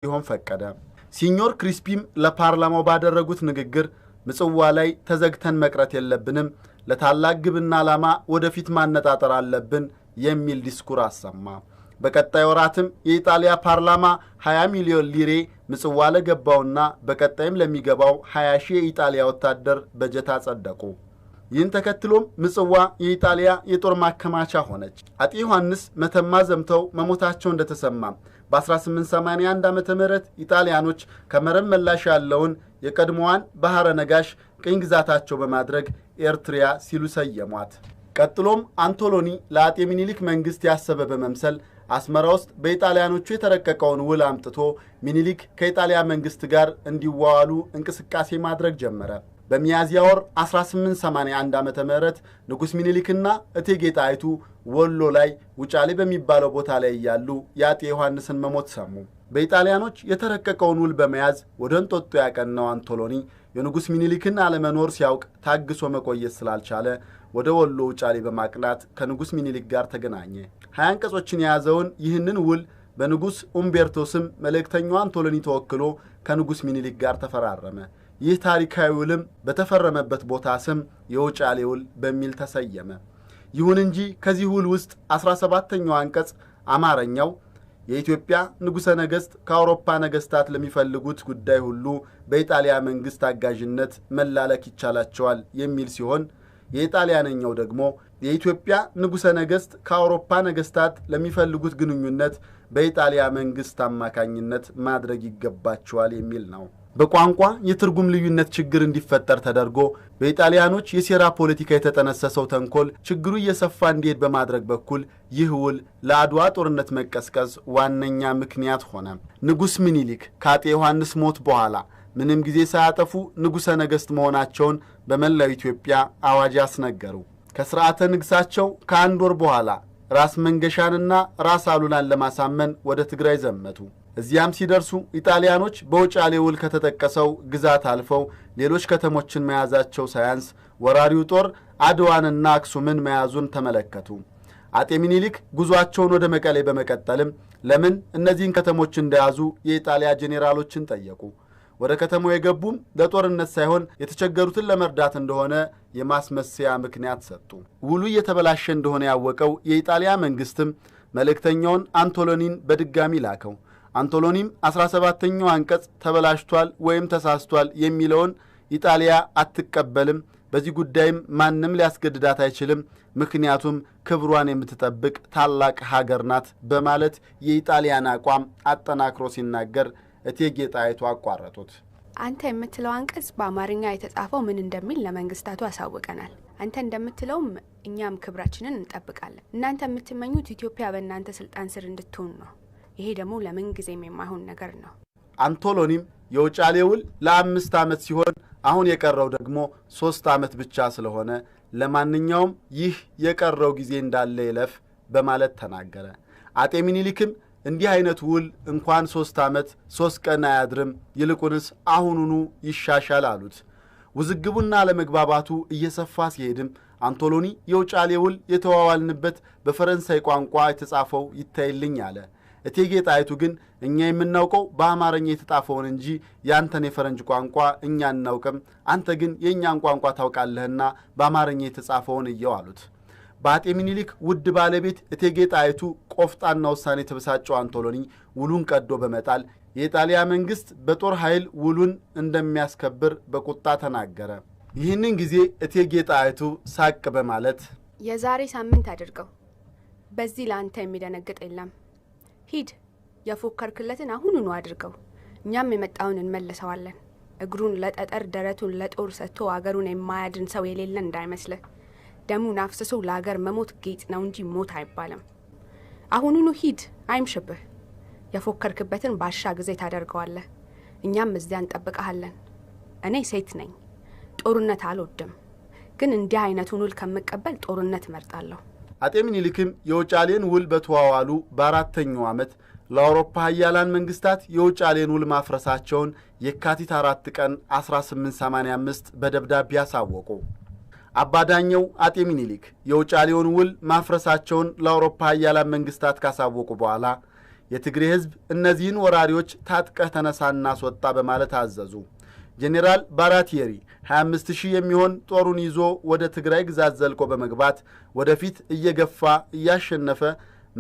ይሆን ፈቀደ። ሲኞር ክሪስፒም ለፓርላማው ባደረጉት ንግግር ምጽዋ ላይ ተዘግተን መቅረት የለብንም፣ ለታላቅ ግብና ዓላማ ወደፊት ማነጣጠር አለብን የሚል ዲስኩር አሰማ። በቀጣይ ወራትም የኢጣሊያ ፓርላማ 20 ሚሊዮን ሊሬ ምጽዋ ለገባውና በቀጣይም ለሚገባው 20 ሺህ የኢጣሊያ ወታደር በጀት አጸደቁ። ይህን ተከትሎም ምጽዋ የኢጣሊያ የጦር ማከማቻ ሆነች። አጤ ዮሐንስ መተማ ዘምተው መሞታቸው እንደተሰማ በ1881 ዓመተ ምህረት ኢጣሊያኖች ከመረብ መላሽ ያለውን የቀድሞዋን ባህረ ነጋሽ ቅኝ ግዛታቸው በማድረግ ኤርትሪያ ሲሉ ሰየሟት። ቀጥሎም አንቶሎኒ ለአጤ ሚኒሊክ መንግስት ያሰበ በመምሰል አስመራ ውስጥ በኢጣሊያኖቹ የተረቀቀውን ውል አምጥቶ ሚኒሊክ ከኢጣሊያ መንግስት ጋር እንዲዋዋሉ እንቅስቃሴ ማድረግ ጀመረ። በሚያዝያ ወር 1881 ዓመተ ምህረት ንጉስ ሚኒሊክና እቴጌ ጣይቱ ወሎ ላይ ውጫሌ በሚባለው ቦታ ላይ ያሉ የአጤ ዮሐንስን መሞት ሰሙ። በኢጣሊያኖች የተረቀቀውን ውል በመያዝ ወደ እንጦጦ ያቀናው አንቶሎኒ የንጉስ ሚኒሊክን አለመኖር ሲያውቅ ታግሶ መቆየት ስላልቻለ ወደ ወሎ ውጫሌ በማቅናት ከንጉስ ሚኒሊክ ጋር ተገናኘ። 20 አንቀጾችን የያዘውን ይህንን ውል በንጉስ ኡምቤርቶ ስም መልእክተኛው አንቶሎኒ ተወክሎ ከንጉስ ሚኒሊክ ጋር ተፈራረመ። ይህ ታሪካዊ ውልም በተፈረመበት ቦታ ስም የውጫሌ ውል በሚል ተሰየመ። ይሁን እንጂ ከዚህ ውል ውስጥ 17ኛው አንቀጽ አማርኛው የኢትዮጵያ ንጉሠ ነገሥት ከአውሮፓ ነገሥታት ለሚፈልጉት ጉዳይ ሁሉ በኢጣሊያ መንግሥት አጋዥነት መላለክ ይቻላቸዋል የሚል ሲሆን የኢጣሊያነኛው ደግሞ የኢትዮጵያ ንጉሠ ነገሥት ከአውሮፓ ነገሥታት ለሚፈልጉት ግንኙነት በኢጣሊያ መንግሥት አማካኝነት ማድረግ ይገባቸዋል የሚል ነው። በቋንቋ የትርጉም ልዩነት ችግር እንዲፈጠር ተደርጎ በኢጣሊያኖች የሴራ ፖለቲካ የተጠነሰሰው ተንኮል ችግሩ እየሰፋ እንዲሄድ በማድረግ በኩል ይህ ውል ለአድዋ ጦርነት መቀስቀስ ዋነኛ ምክንያት ሆነ። ንጉሥ ሚኒሊክ ከአጤ ዮሐንስ ሞት በኋላ ምንም ጊዜ ሳያጠፉ ንጉሠ ነገሥት መሆናቸውን በመላው ኢትዮጵያ አዋጅ አስነገሩ። ከሥርዓተ ንግሣቸው ከአንድ ወር በኋላ ራስ መንገሻንና ራስ አሉላን ለማሳመን ወደ ትግራይ ዘመቱ። እዚያም ሲደርሱ ኢጣሊያኖች በውጫሌ ውል ከተጠቀሰው ግዛት አልፈው ሌሎች ከተሞችን መያዛቸው ሳያንስ ወራሪው ጦር አድዋንና አክሱምን መያዙን ተመለከቱ። አጤ ሚኒሊክ ጉዟቸውን ወደ መቀሌ በመቀጠልም ለምን እነዚህን ከተሞች እንደያዙ የኢጣሊያ ጄኔራሎችን ጠየቁ። ወደ ከተማው የገቡም ለጦርነት ሳይሆን የተቸገሩትን ለመርዳት እንደሆነ የማስመሰያ ምክንያት ሰጡ። ውሉ እየተበላሸ እንደሆነ ያወቀው የኢጣሊያ መንግስትም መልእክተኛውን አንቶሎኒን በድጋሚ ላከው። አንቶሎኒም 17ኛው አንቀጽ ተበላሽቷል ወይም ተሳስቷል የሚለውን ኢጣሊያ አትቀበልም፣ በዚህ ጉዳይም ማንም ሊያስገድዳት አይችልም፣ ምክንያቱም ክብሯን የምትጠብቅ ታላቅ ሀገር ናት በማለት የኢጣሊያን አቋም አጠናክሮ ሲናገር እቴጌ ጣይቱ አቋረጡት። አንተ የምትለው አንቀጽ በአማርኛ የተጻፈው ምን እንደሚል ለመንግስታቱ አሳውቀናል። አንተ እንደምትለውም እኛም ክብራችንን እንጠብቃለን። እናንተ የምትመኙት ኢትዮጵያ በእናንተ ስልጣን ስር እንድትሆን ነው። ይሄ ደግሞ ለምን ጊዜም የማይሆን ነገር ነው። አንቶሎኒም የውጫሌ ውል ለ5 ዓመት ሲሆን አሁን የቀረው ደግሞ 3 ዓመት ብቻ ስለሆነ ለማንኛውም ይህ የቀረው ጊዜ እንዳለ ይለፍ በማለት ተናገረ። አጤ ሚኒሊክም እንዲህ አይነት ውል እንኳን 3 ዓመት 3 ቀን አያድርም፣ ይልቁንስ አሁኑኑ ይሻሻል አሉት። ውዝግቡና ለመግባባቱ እየሰፋ ሲሄድም አንቶሎኒ የውጫሌ ውል የተዋዋልንበት በፈረንሳይ ቋንቋ የተጻፈው ይታይልኝ አለ። እቴጌ ጣይቱ ግን እኛ የምናውቀው በአማርኛ የተጻፈውን እንጂ ያንተን የፈረንጅ ቋንቋ እኛ እናውቅም፣ አንተ ግን የእኛን ቋንቋ ታውቃለህና በአማርኛ የተጻፈውን እየው አሉት። በአጤ ሚኒሊክ ውድ ባለቤት እቴጌ ጣይቱ ቆፍጣና ውሳኔ የተበሳጨው አንቶሎኒ ውሉን ቀዶ በመጣል የኢጣሊያ መንግስት በጦር ኃይል ውሉን እንደሚያስከብር በቁጣ ተናገረ። ይህንን ጊዜ እቴጌ ጣይቱ ሳቅ በማለት የዛሬ ሳምንት አድርገው፣ በዚህ ለአንተ የሚደነግጥ የለም። ሂድ፣ የፎከርክለትን አሁኑኑ አድርገው፣ እኛም የመጣውን እንመልሰዋለን። እግሩን ለጠጠር ደረቱን ለጦር ሰጥቶ አገሩን የማያድን ሰው የሌለን እንዳይመስልህ። ደሙን አፍስሶ ለአገር መሞት ጌጥ ነው እንጂ ሞት አይባልም። አሁኑኑ ሂድ፣ አይምሽብህ። የፎከርክበትን ባሻ ጊዜ ታደርገዋለህ። እኛም እዚያ እንጠብቀሃለን። እኔ ሴት ነኝ፣ ጦርነት አልወድም፣ ግን እንዲህ አይነቱን ውል ከምቀበል ጦርነት እመርጣለሁ። አጤ ሚኒሊክም የውጫሌን ውል በተዋዋሉ በአራተኛው ዓመት ለአውሮፓ ኃያላን መንግስታት የውጫሌን ውል ማፍረሳቸውን የካቲት 4 ቀን 1885 በደብዳቤ አሳወቁ። አባዳኛው አጤ ሚኒሊክ የውጫሌውን ውል ማፍረሳቸውን ለአውሮፓ ኃያላን መንግስታት ካሳወቁ በኋላ የትግሬ ሕዝብ እነዚህን ወራሪዎች ታጥቀህ ተነሳና አስወጣ በማለት አዘዙ። ጄኔራል ባራቲየሪ 25000 የሚሆን ጦሩን ይዞ ወደ ትግራይ ግዛት ዘልቆ በመግባት ወደፊት እየገፋ እያሸነፈ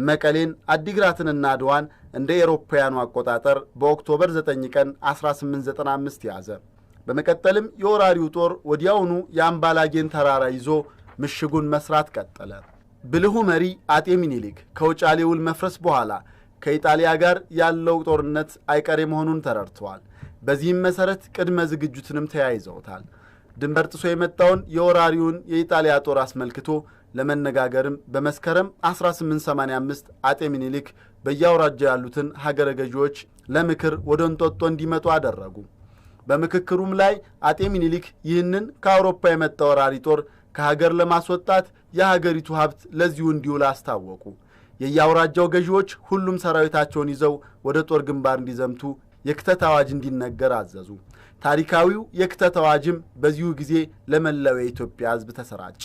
መቀሌን፣ አዲግራትንና አድዋን እንደ ኤሮፓውያኑ አቆጣጠር በኦክቶበር 9 ቀን 1895 ያዘ። በመቀጠልም የወራሪው ጦር ወዲያውኑ የአምባላጌን ተራራ ይዞ ምሽጉን መስራት ቀጠለ። ብልሁ መሪ አጤ ሚኒሊክ ከውጫሌ ውል መፍረስ በኋላ ከኢጣሊያ ጋር ያለው ጦርነት አይቀሬ መሆኑን ተረድተዋል። በዚህም መሠረት ቅድመ ዝግጅትንም ተያይዘውታል። ድንበር ጥሶ የመጣውን የወራሪውን የኢጣሊያ ጦር አስመልክቶ ለመነጋገርም በመስከረም 1885 አጤ ሚኒሊክ በየአውራጃው ያሉትን ሀገረ ገዢዎች ለምክር ወደ እንጦጦ እንዲመጡ አደረጉ። በምክክሩም ላይ አጤ ሚኒሊክ ይህንን ከአውሮፓ የመጣ ወራሪ ጦር ከሀገር ለማስወጣት የሀገሪቱ ሀብት ለዚሁ እንዲውል አስታወቁ። የየአውራጃው ገዢዎች ሁሉም ሰራዊታቸውን ይዘው ወደ ጦር ግንባር እንዲዘምቱ የክተት አዋጅ እንዲነገር አዘዙ። ታሪካዊው የክተት አዋጅም በዚሁ ጊዜ ለመላው የኢትዮጵያ ሕዝብ ተሰራጨ።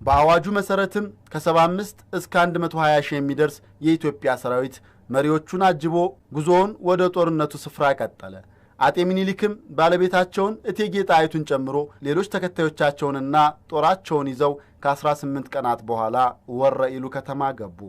በአዋጁ መሠረትም ከ75 እስከ 120 ሺህ የሚደርስ የኢትዮጵያ ሰራዊት መሪዎቹን አጅቦ ጉዞውን ወደ ጦርነቱ ስፍራ ቀጠለ። አጤ ሚኒሊክም ባለቤታቸውን እቴጌ ጣይቱን ጨምሮ ሌሎች ተከታዮቻቸውንና ጦራቸውን ይዘው ከ18 ቀናት በኋላ ወረኢሉ ከተማ ገቡ።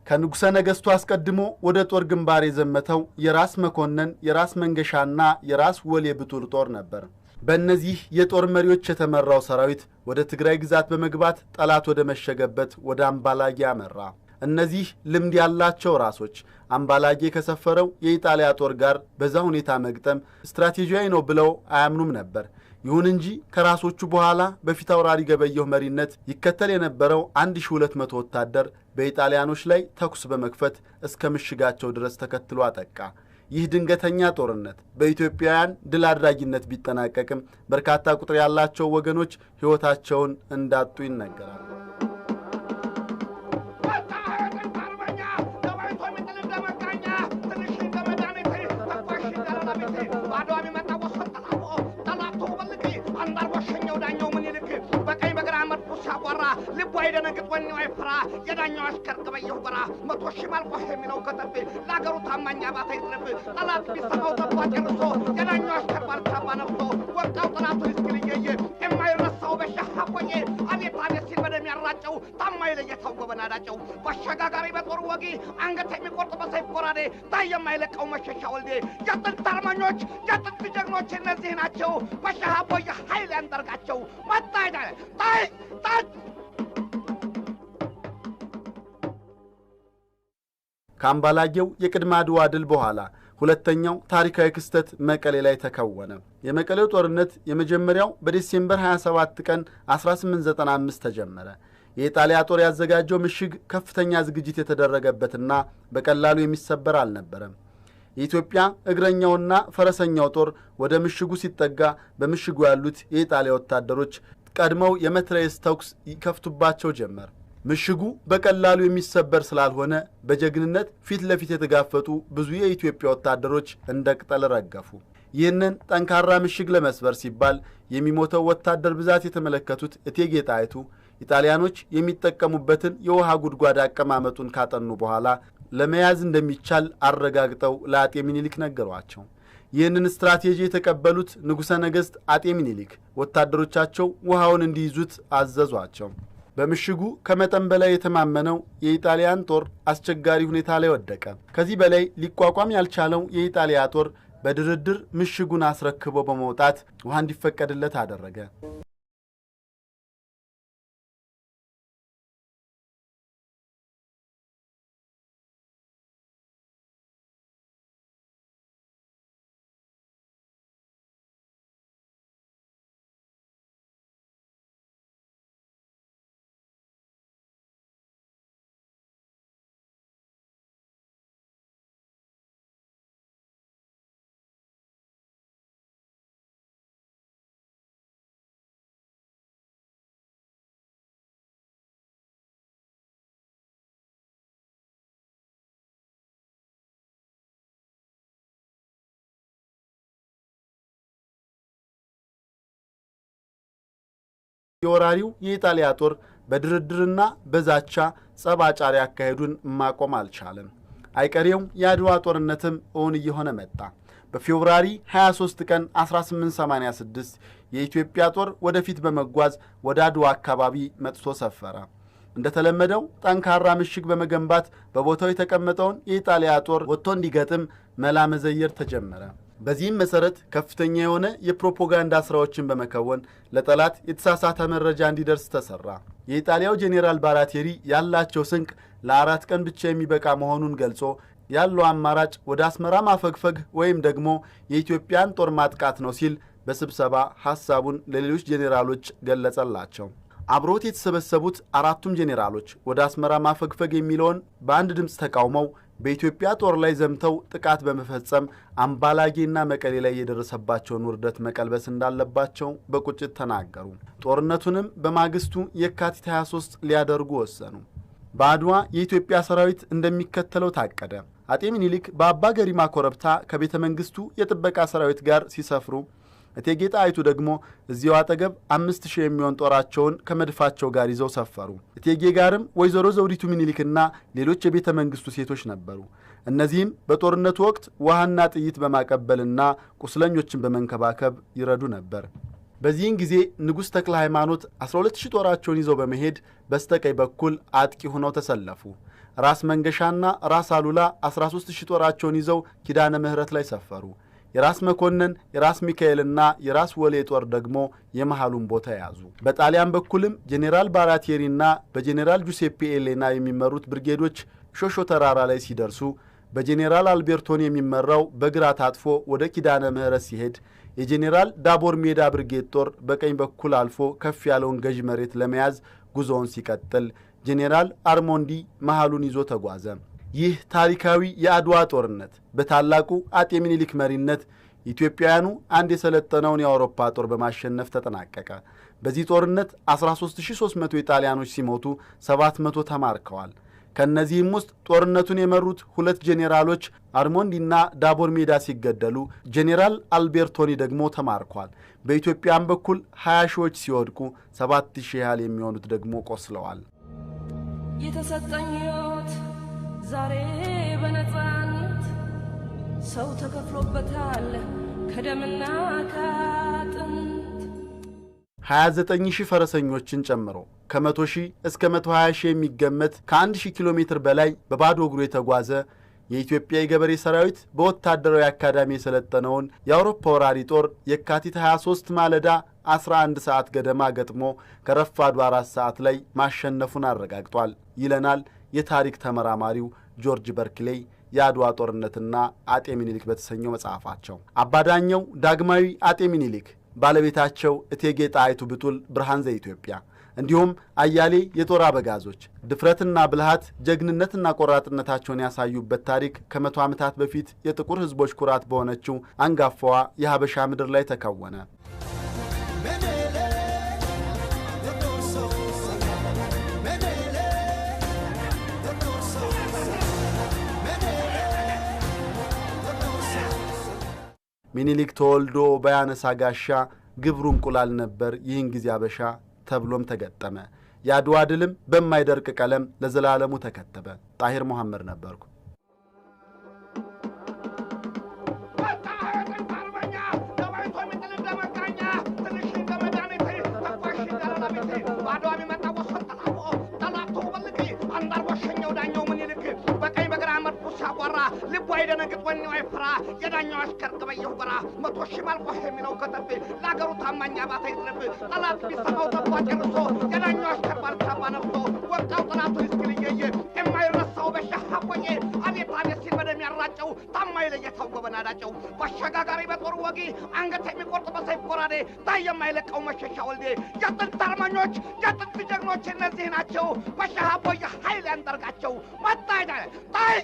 ከንጉሠ ነገሥቱ አስቀድሞ ወደ ጦር ግንባር የዘመተው የራስ መኮንን፣ የራስ መንገሻና የራስ ወሌ ብጡል ጦር ነበር። በእነዚህ የጦር መሪዎች የተመራው ሰራዊት ወደ ትግራይ ግዛት በመግባት ጠላት ወደ መሸገበት ወደ አምባላጌ አመራ። እነዚህ ልምድ ያላቸው ራሶች አምባላጌ ከሰፈረው የኢጣሊያ ጦር ጋር በዛ ሁኔታ መግጠም ስትራቴጂያዊ ነው ብለው አያምኑም ነበር። ይሁን እንጂ ከራሶቹ በኋላ በፊት አውራሪ ገበየሁ መሪነት ይከተል የነበረው 1200 ወታደር በኢጣሊያኖች ላይ ተኩስ በመክፈት እስከ ምሽጋቸው ድረስ ተከትሎ አጠቃ። ይህ ድንገተኛ ጦርነት በኢትዮጵያውያን ድል አድራጊነት ቢጠናቀቅም በርካታ ቁጥር ያላቸው ወገኖች ሕይወታቸውን እንዳጡ ይነገራል። ልቡ አይደነግጥ ወኔው አይፈራ የዳኛው አሽከር ገበየሁ በራ 100 ሺህ ማልቆህ የሚለው ከተፍ ለአገሩ ታማኝ አባተ ይጥረፍ ጠላት ቢሰማው ተባ ጨርሶ የዳኛው አሽከር ባልታባ ነፍሶ ወጣው ጠላቱ እስኪልየየ የማይረሳው በሻህ አቆየ አቤት አቤት ሲል በደም ያራጨው ታማኝ ለየታው ጎበናዳጨው በአሸጋጋሪ በጦር ወጊ አንገት የሚቆርጥ በሰይፍ ጎራዴ ታይ የማይለቀው መሸሻ ወልዴ የጥንት አርመኞች የጥንት ጀግኖች እነዚህ ናቸው። በሻህ አቆየ ኃይል ያንደርጋቸው መጣ አይደለ ታይ ታይ ከአምባላጌው የቅድመ አድዋ ድል በኋላ ሁለተኛው ታሪካዊ ክስተት መቀሌ ላይ ተከወነ። የመቀሌው ጦርነት የመጀመሪያው በዲሴምበር 27 ቀን 1895 ተጀመረ። የኢጣሊያ ጦር ያዘጋጀው ምሽግ ከፍተኛ ዝግጅት የተደረገበትና በቀላሉ የሚሰበር አልነበረም። የኢትዮጵያ እግረኛውና ፈረሰኛው ጦር ወደ ምሽጉ ሲጠጋ በምሽጉ ያሉት የኢጣሊያ ወታደሮች ቀድመው የመትረየስ ተኩስ ይከፍቱባቸው ጀመር። ምሽጉ በቀላሉ የሚሰበር ስላልሆነ በጀግንነት ፊት ለፊት የተጋፈጡ ብዙ የኢትዮጵያ ወታደሮች እንደ ቅጠል ረገፉ። ይህንን ጠንካራ ምሽግ ለመስበር ሲባል የሚሞተው ወታደር ብዛት የተመለከቱት እቴጌ ጣይቱ ኢጣሊያኖች የሚጠቀሙበትን የውሃ ጉድጓድ አቀማመጡን ካጠኑ በኋላ ለመያዝ እንደሚቻል አረጋግጠው ለአጤ ሚኒሊክ ነገሯቸው። ይህንን ስትራቴጂ የተቀበሉት ንጉሠ ነገሥት አጤ ሚኒሊክ ወታደሮቻቸው ውሃውን እንዲይዙት አዘዟቸው። በምሽጉ ከመጠን በላይ የተማመነው የኢጣሊያን ጦር አስቸጋሪ ሁኔታ ላይ ወደቀ። ከዚህ በላይ ሊቋቋም ያልቻለው የኢጣሊያ ጦር በድርድር ምሽጉን አስረክቦ በመውጣት ውሃ እንዲፈቀድለት አደረገ። የወራሪው የኢጣሊያ ጦር በድርድርና በዛቻ ጸባጫሪ አካሄዱን ማቆም አልቻለም። አይቀሬው የአድዋ ጦርነትም እውን እየሆነ መጣ። በፌብሩዋሪ 23 ቀን 1886 የኢትዮጵያ ጦር ወደፊት በመጓዝ ወደ አድዋ አካባቢ መጥቶ ሰፈረ። እንደተለመደው ጠንካራ ምሽግ በመገንባት በቦታው የተቀመጠውን የኢጣሊያ ጦር ወጥቶ እንዲገጥም መላ መዘየር ተጀመረ። በዚህም መሰረት ከፍተኛ የሆነ የፕሮፓጋንዳ ስራዎችን በመከወን ለጠላት የተሳሳተ መረጃ እንዲደርስ ተሰራ። የኢጣሊያው ጄኔራል ባራቴሪ ያላቸው ስንቅ ለ4 ቀን ብቻ የሚበቃ መሆኑን ገልጾ ያለው አማራጭ ወደ አስመራ ማፈግፈግ ወይም ደግሞ የኢትዮጵያን ጦር ማጥቃት ነው ሲል በስብሰባ ሐሳቡን ለሌሎች ጄኔራሎች ገለጸላቸው። አብሮት የተሰበሰቡት አራቱም ጄኔራሎች ወደ አስመራ ማፈግፈግ የሚለውን በአንድ ድምፅ ተቃውመው በኢትዮጵያ ጦር ላይ ዘምተው ጥቃት በመፈጸም አምባላጌና መቀሌ ላይ የደረሰባቸውን ውርደት መቀልበስ እንዳለባቸው በቁጭት ተናገሩ። ጦርነቱንም በማግስቱ የካቲት 23 ሊያደርጉ ወሰኑ። በአድዋ የኢትዮጵያ ሰራዊት እንደሚከተለው ታቀደ። አጤ ምኒልክ በአባ ገሪማ ኮረብታ ከቤተ መንግስቱ የጥበቃ ሰራዊት ጋር ሲሰፍሩ፣ እቴጌ ጣይቱ ደግሞ እዚያው አጠገብ 5000 የሚሆን ጦራቸውን ከመድፋቸው ጋር ይዘው ሰፈሩ። እቴጌ ጋርም ወይዘሮ ዘውዲቱ ምኒልክና ሌሎች የቤተ መንግስቱ ሴቶች ነበሩ። እነዚህም በጦርነቱ ወቅት ውሃና ጥይት በማቀበልና ቁስለኞችን በመንከባከብ ይረዱ ነበር። በዚህን ጊዜ ንጉሥ ተክለ ሃይማኖት 12000 ጦራቸውን ይዘው በመሄድ በስተቀኝ በኩል አጥቂ ሆነው ተሰለፉ። ራስ መንገሻና ራስ አሉላ 13000 ጦራቸውን ይዘው ኪዳነ ምህረት ላይ ሰፈሩ። የራስ መኮንን፣ የራስ ሚካኤልና የራስ ወሌ ጦር ደግሞ የመሃሉን ቦታ ያዙ። በጣሊያን በኩልም ጄኔራል ባራቴሪና በጄኔራል ጁሴፔ ኤሌና የሚመሩት ብርጌዶች ሾሾ ተራራ ላይ ሲደርሱ፣ በጄኔራል አልቤርቶን የሚመራው በግራ ታጥፎ ወደ ኪዳነ ምህረት ሲሄድ፣ የጄኔራል ዳቦር ሜዳ ብርጌድ ጦር በቀኝ በኩል አልፎ ከፍ ያለውን ገዥ መሬት ለመያዝ ጉዞውን ሲቀጥል፣ ጄኔራል አርሞንዲ መሃሉን ይዞ ተጓዘ። ይህ ታሪካዊ የአድዋ ጦርነት በታላቁ አጤ ምኒልክ መሪነት ኢትዮጵያውያኑ አንድ የሰለጠነውን የአውሮፓ ጦር በማሸነፍ ተጠናቀቀ። በዚህ ጦርነት 13300 ኢጣሊያኖች ሲሞቱ 700 ተማርከዋል። ከእነዚህም ውስጥ ጦርነቱን የመሩት 2 ጄኔራሎች አርሞንዲና ዳቦር ሜዳ ሲገደሉ፣ ጄኔራል አልቤርቶኒ ደግሞ ተማርኳል። በኢትዮጵያም በኩል 20 ሺዎች ሲወድቁ 7000 ያህል የሚሆኑት ደግሞ ቆስለዋል። የተሰጠኝ ሕይወት ዛሬ በነፃነት ሰው ተከፍሎበታል ከደምና ከአጥንት 29000 ፈረሰኞችን ጨምሮ ከ100,000 እስከ 120,000 የሚገመት ከ1000 ኪሎ ሜትር በላይ በባዶ እግሩ የተጓዘ የኢትዮጵያ የገበሬ ሰራዊት በወታደራዊ አካዳሚ የሰለጠነውን የአውሮፓ ወራሪ ጦር የካቲት 23 ማለዳ 11 ሰዓት ገደማ ገጥሞ ከረፋዱ 4 ሰዓት ላይ ማሸነፉን አረጋግጧል ይለናል የታሪክ ተመራማሪው ጆርጅ በርክሌይ የአድዋ ጦርነትና አጤ ምኒልክ በተሰኘው መጽሐፋቸው። አባዳኛው ዳግማዊ አጤ ምኒልክ፣ ባለቤታቸው እቴጌ ጣይቱ ብጡል ብርሃን ዘኢትዮጵያ እንዲሁም አያሌ የጦር አበጋዞች ድፍረትና ብልሃት፣ ጀግንነትና ቆራጥነታቸውን ያሳዩበት ታሪክ ከ100 ዓመታት በፊት የጥቁር ሕዝቦች ኩራት በሆነችው አንጋፋዋ የሀበሻ ምድር ላይ ተከወነ። ምኒልክ ተወልዶ በያነሳ ጋሻ ግብሩ እንቁላል ነበር ይህን ጊዜ አበሻ ተብሎም ተገጠመ። የአድዋ ድልም በማይደርቅ ቀለም ለዘላለሙ ተከተበ። ጣሂር መሐመድ ነበርኩ። ልቡ አይደነግጥ ወኔው አይፍራ የዳኛው አሽከር ገበየሁ በራ 100,000 ማልቆህ የሚለው ከተፍ ለአገሩ ታማኝ አባታ ይድረብ ጠላት ቢሰማው ተባ ጨርሶ የዳኛው አሽከር ባልታባ ነፍቶ ወጣው ጠላቱ ይስክልየየ የማይረሳው በሻህ ቆየ አቤት አቤት ሲል በደም ያራጨው ታማኝ ለየታው ጎበናዳጨው ባሻጋጋሪ በጦር ወጊ አንገት የሚቆርጥ በሰይፍ ጎራዴ ታይ የማይለቀው መሸሻ ወልዴ የጥንት አርመኞች የጥንት ጀግኖች እነዚህ ናቸው። በሻህ ቆየ ኃይል ያንጠርቃቸው መጣ ታይ